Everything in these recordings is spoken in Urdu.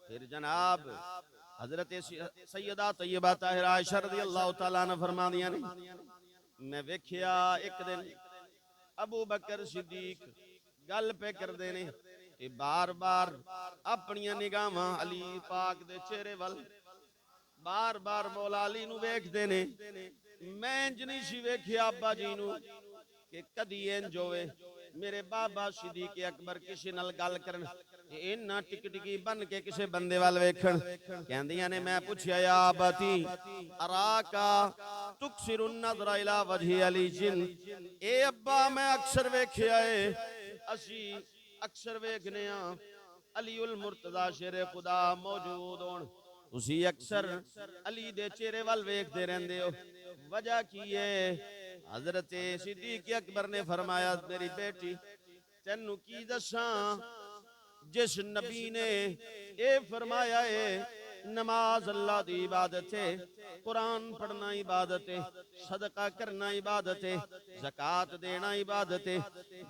پھر جناب حضرت سیدہ طیبہ طاہرہ عائشہ رضی اللہ تعالیٰ عنہ فرماندیاں نے میں ویکھیا ایک دن ابو بکر صدیق گل پہ کر دینے کہ بار بار اپنی نگاہاں علی پاک دے چہرے وال بار بار مولا علی نو ویکھ دینے میں انج نہیں سی ویکھیا ابا جی نو کہ کدی انج ہوئے میرے بابا صدیق اکبر کسی نال گل کرن اینا ٹک ٹکی بن کے کسی بندے وال ویکھن کہندیاں نے میں پوچھیا یا اباتی اراکا تکسر النظر الى وجہ علی جن اے ابا میں اکثر ویکھیا اے اسی اکثر ویکھنے ہاں علی المرتضی شیر خدا موجود ہون اسی اکثر علی دے چہرے وال ویکھدے رہندے ہو وجہ کی ہے حضرت صدیق اکبر نے فرمایا میری بیٹی تینو کی دساں جس نبی نے اے فرمایا ہے نماز اللہ دی عبادت ہے قرآن پڑھنا عبادت ہے صدقہ کرنا عبادت ہے زکاة دینا عبادت ہے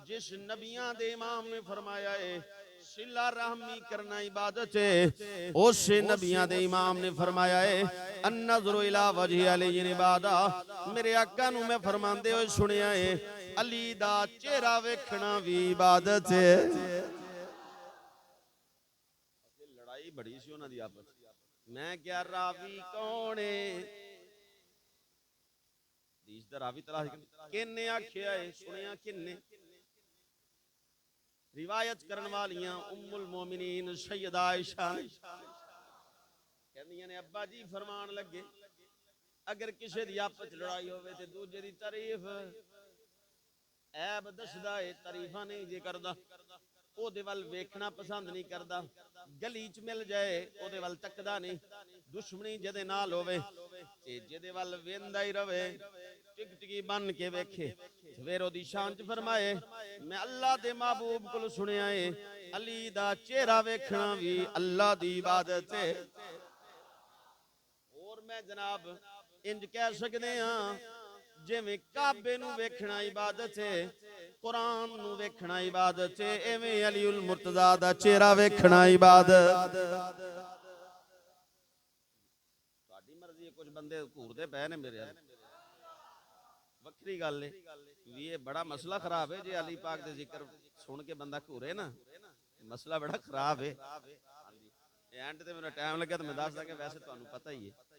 جس نبیاں دے امام نے فرمایا ہے صلہ رحمی کرنا عبادت ہے اس نبیاں دے امام نے فرمایا ہے النظر الى وجہ علی عبادہ میرے آقا نو میں فرماندے ہوئے سنیا ہے علی دا چہرہ ویکھنا بھی عبادت ہے لڑائی بڑی سی انہاں دی آپس میں کیا راوی کون ہے حدیث دا راوی تلاش کنے آکھیا ہے سنیا کنے روایت کرن والیاں ام المومنین سیدہ عائشہ کہندیاں نے ابا جی فرمان لگے اگر کسی دی آپس لڑائی ہوئے تے دوجے دی تعریف عیب دسدا ہے تعریفاں نہیں جے کردا او دے ول ویکھنا پسند نہیں کردا گلی چ مل جائے او دے ول تکدا نہیں دشمنی جدے نال ہوے تے جدے ول ویندا ہی رہے ٹک ٹکی بن کے ویکھے پھر او دی شان چ فرمائے میں اللہ دے محبوب کول سنیا ہے علی دا چہرہ ویکھنا بھی اللہ دی عبادت ہے اور میں جناب انج کہہ سکدے ہاں جویں کعبے نو ویکھنا عبادت ہے قرآن نو ویکھنا عبادت ہے ایویں علی المرتضی دا چہرہ ویکھنا عبادت تہاڈی مرضی ہے کچھ بندے گھوردے پے نے میرے وکری گل ہے یہ بڑا مسئلہ خراب ہے جی علی پاک دے ذکر سن کے بندہ گھورے نا مسئلہ بڑا خراب ہے اینڈ تے میرا ٹائم لگا تو میں دس دا کہ ویسے تانوں پتہ ہی ہے